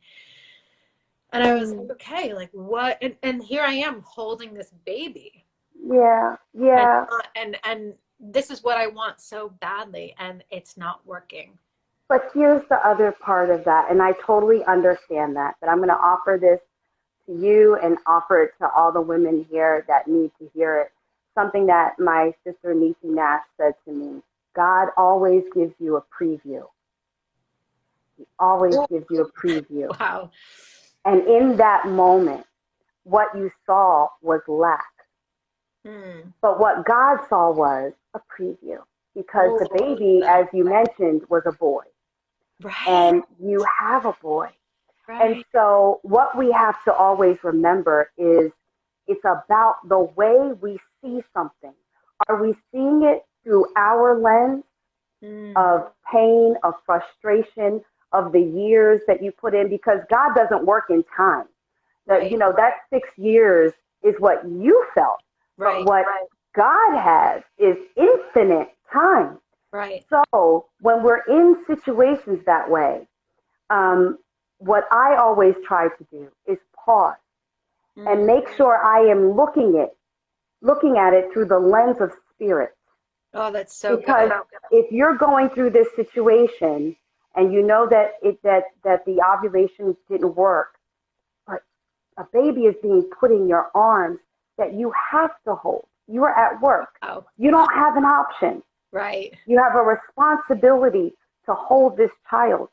And I was like, okay, like what? And here I am holding this baby.
Yeah, yeah.
And this is what I want so badly, and it's not working.
But here's the other part of that, and I totally understand that, but I'm going to offer this to you and offer it to all the women here that need to hear it. Something that my sister Niecy Nash said to me: God always gives you a preview. He always gives you a preview.
Wow.
And in that moment, what you saw was lack. But what God saw was a preview, because the baby, as you mentioned, was a boy.
Right.
And you have a boy.
Right.
And so what we have to always remember is it's about the way we see something. Are we seeing it through our lens of pain, of frustration, of the years that you put in? Because God doesn't work in time. That, you know, that 6 years is what you felt.
Right.
But what God has is infinite time.
Right.
So when we're in situations that way, what I always try to do is pause and make sure I am looking at it through the lens of spirit.
Oh, that's so
because
good.
if you're going through this situation and you know that that the ovulation didn't work, but a baby is being put in your arms that you have to hold. You are at work.
Oh.
You don't have an option.
Right.
You have a responsibility to hold this child.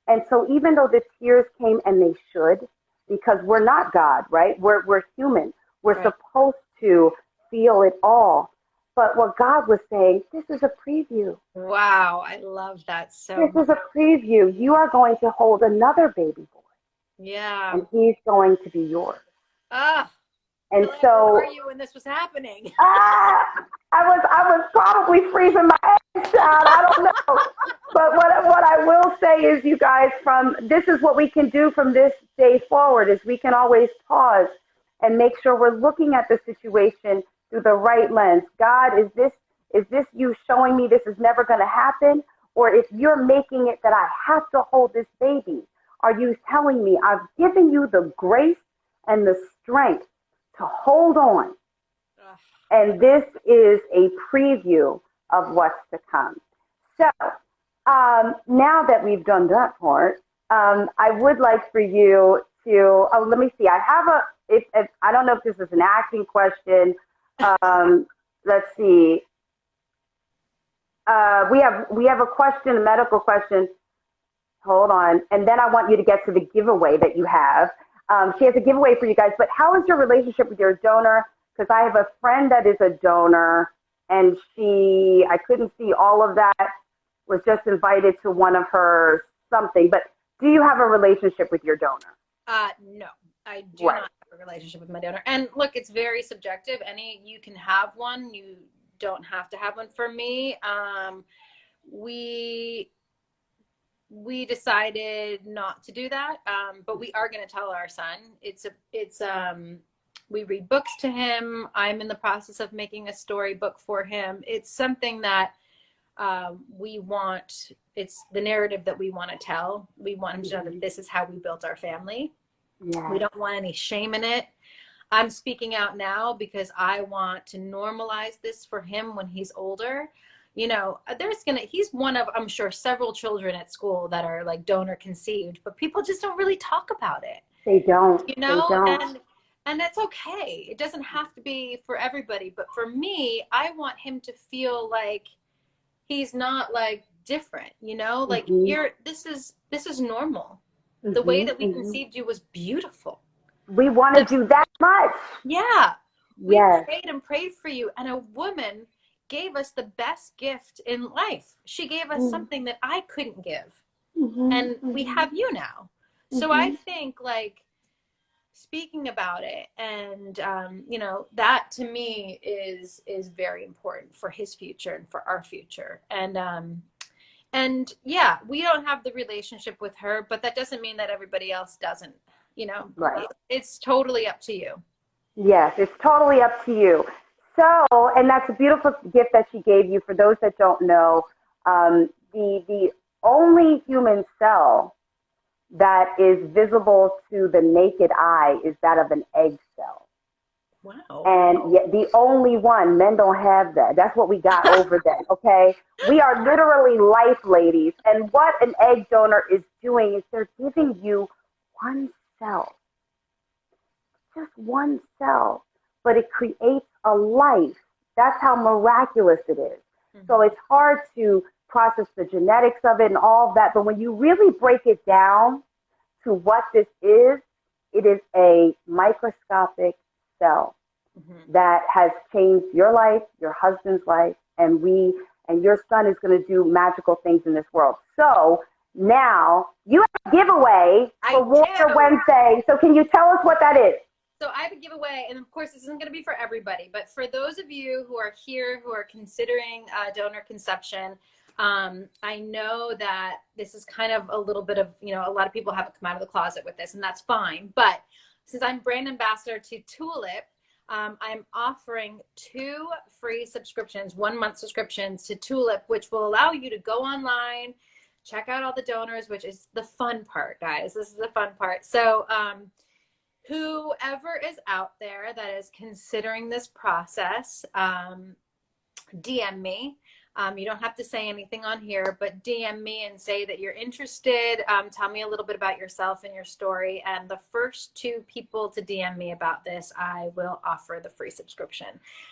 And so even though the tears came, and they should, because we're not God, right? We're human. We're supposed to feel it all. But what God was saying, this is a preview.
Wow, I love that so
This
much.
is a preview. You are going to hold another baby boy.
Yeah.
And he's going to be yours.
Ah.
And
Like,
so,
where were you when this was happening?
I was probably freezing my ass out. I don't know. But what I will say is, you guys, this is what we can do from this day forward, is we can always pause and make sure we're looking at the situation through the right lens. God, is this you showing me this is never going to happen? Or if you're making it that I have to hold this baby, are you telling me I've given you the grace and the strength to hold on? And this is a preview of what's to come. So now that we've done that part, I would like for you to, let me see. I have if I don't know if this is an acting question. Let's see. We have a question, a medical question. Hold on. And then I want you to get to the giveaway that you have. She has a giveaway for you guys, but how is your relationship with your donor? Because I have a friend that is a donor, and I couldn't see all of that, was just invited to one of her something. But do you have a relationship with your donor?
No, I do not have a relationship with my donor. And look, it's very subjective. You can have one. You don't have to have one. For me, we decided not to do that, but we are going to tell our son. We read books to him. I'm in the process of making a storybook for him. It's something that we want. It's the narrative that we want to tell. We want him to know that this is how we built our family. Yeah. We don't want any shame in it. I'm speaking out now because I want to normalize this for him when he's older. You know, he's one of, I'm sure, several children at school that are like donor conceived, but people just don't really talk about it.
They don't.
You know,
they don't.
And that's okay. It doesn't have to be for everybody, but for me, I want him to feel like he's not like different, you know, like this is normal. The way that we conceived you was beautiful.
We wanted you that much.
Yeah. We prayed and prayed for you. And a woman gave us the best gift in life. She gave us something that I couldn't give. And we have you now. So I think, like, speaking about it and, you know, that to me is very important for his future and for our future. And yeah, we don't have the relationship with her, but that doesn't mean that everybody else doesn't.
Right.
It's totally up to you.
Yes, it's totally up to you. So, and that's a beautiful gift that she gave you. For those that don't know, the only human cell that is visible to the naked eye is that of an egg cell.
Wow.
And yet the only one, men don't have that. That's what we got over then, okay? We are literally life ladies. And what an egg donor is doing is they're giving you one cell, just one cell, but it creates a life. That's how miraculous it is. Mm-hmm. So it's hard to process the genetics of it and all of that. But when you really break it down to what this is, it is a microscopic cell that has changed your life, your husband's life, and your son is going to do magical things in this world. So now you have a giveaway for Warrior Wednesday. So can you tell us what that is?
So I have a giveaway, and of course this isn't going to be for everybody, but for those of you who are here who are considering donor conception, I know that this is kind of a little bit of, a lot of people haven't come out of the closet with this, and that's fine. But since I'm brand ambassador to Tulip, I'm offering 2 free subscriptions, 1-month subscriptions to Tulip, which will allow you to go online, check out all the donors, which is the fun part, guys. This is the fun part. So whoever is out there that is considering this process, DM me. You don't have to say anything on here, but DM me and say that you're interested. Tell me a little bit about yourself and your story. And the first 2 people to DM me about this, I will offer the free subscription.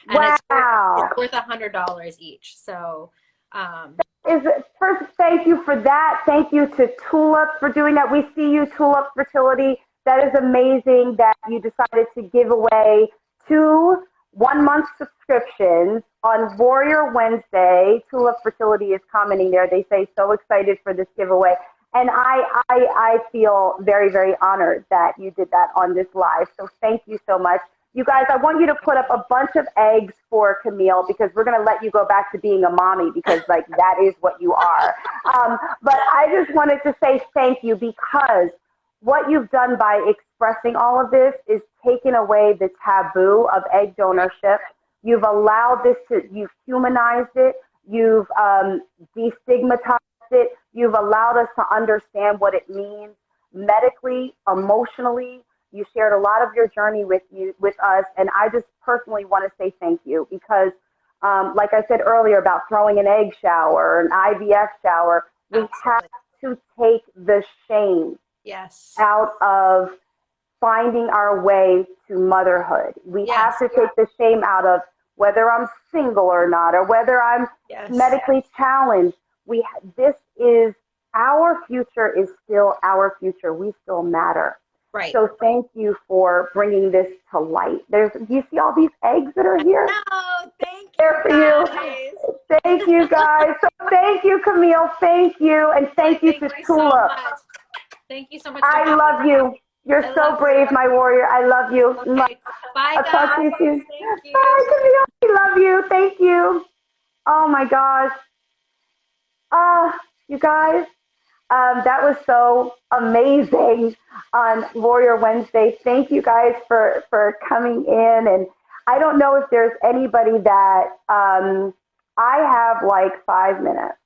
And
wow.
It's worth $100 each. So
first, thank you for that. Thank you to Tulip for doing that. We see you, Tulip Fertility. That is amazing that you decided to give away 2 1-month subscriptions on Warrior Wednesday. Tulip Fertility is commenting there. They say, so excited for this giveaway. And I feel very, very honored that you did that on this live. So thank you so much. You guys, I want you to put up a bunch of eggs for Camille, because we're going to let you go back to being a mommy, because that is what you are. But I just wanted to say thank you, because what you've done by expressing all of this is taken away the taboo of egg donorship. You've allowed this you've humanized it. You've destigmatized it. You've allowed us to understand what it means medically, emotionally. You shared a lot of your journey with us. And I just personally want to say thank you, because like I said earlier about throwing an egg shower, an IVF shower, we have to take the shame out of finding our way to motherhood. We have to take the shame out of whether I'm single or not, or whether I'm medically challenged. This is our future, is still our future. We still matter.
Right.
So thank you for bringing this to light. Do you see all these eggs that are here?
No, thank you.
There for you. Thank you, guys. So thank you, Camille. Thank you, and thank you to Tulip.
Thank you so much.
I love you. You're so brave, my warrior. I love you.
Okay. Bye,
I'll
guys.
talk to you soon.
Thank you.
Bye, Camille. I love you. Thank you. Oh, my gosh. You guys, that was so amazing on Warrior Wednesday. Thank you guys for coming in. And I don't know if there's anybody that I have 5 minutes.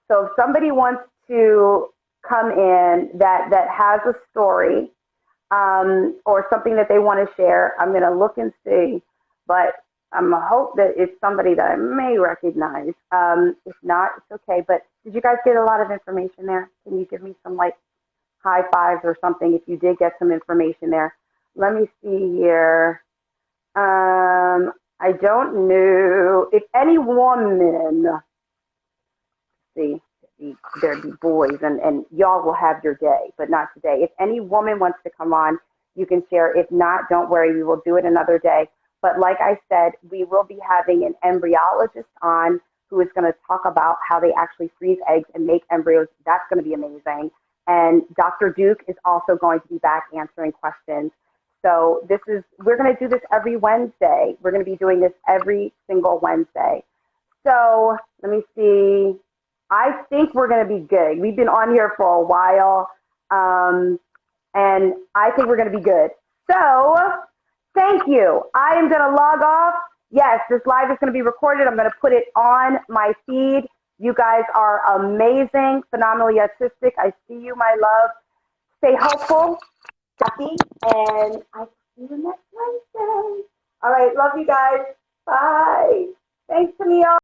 So if somebody wants to come in that has a story or something that they want to share, I'm going to look and see. But I'm going to hope that it's somebody that I may recognize. If not, it's okay. But did you guys get a lot of information there? Can you give me some high fives or something if you did get some information there? Let me see here. I don't know if any woman, see, there'd be boys, and y'all will have your day, but not today. If any woman wants to come on, you can share. If not, don't worry, we will do it another day. But like I said, we will be having an embryologist on who is going to talk about how they actually freeze eggs and make embryos. That's going to be amazing. And Dr. Duke is also going to be back answering questions. So we're going to do this every Wednesday. We're going to be doing this every single Wednesday. So let me see. I think we're going to be good. We've been on here for a while. and I think we're going to be good. So thank you. I am going to log off. Yes, this live is going to be recorded. I'm going to put it on my feed. You guys are amazing, phenomenally artistic. I see you, my love. Stay hopeful, happy, and I see you next Wednesday. All right, love you guys. Bye. Thanks, Camille.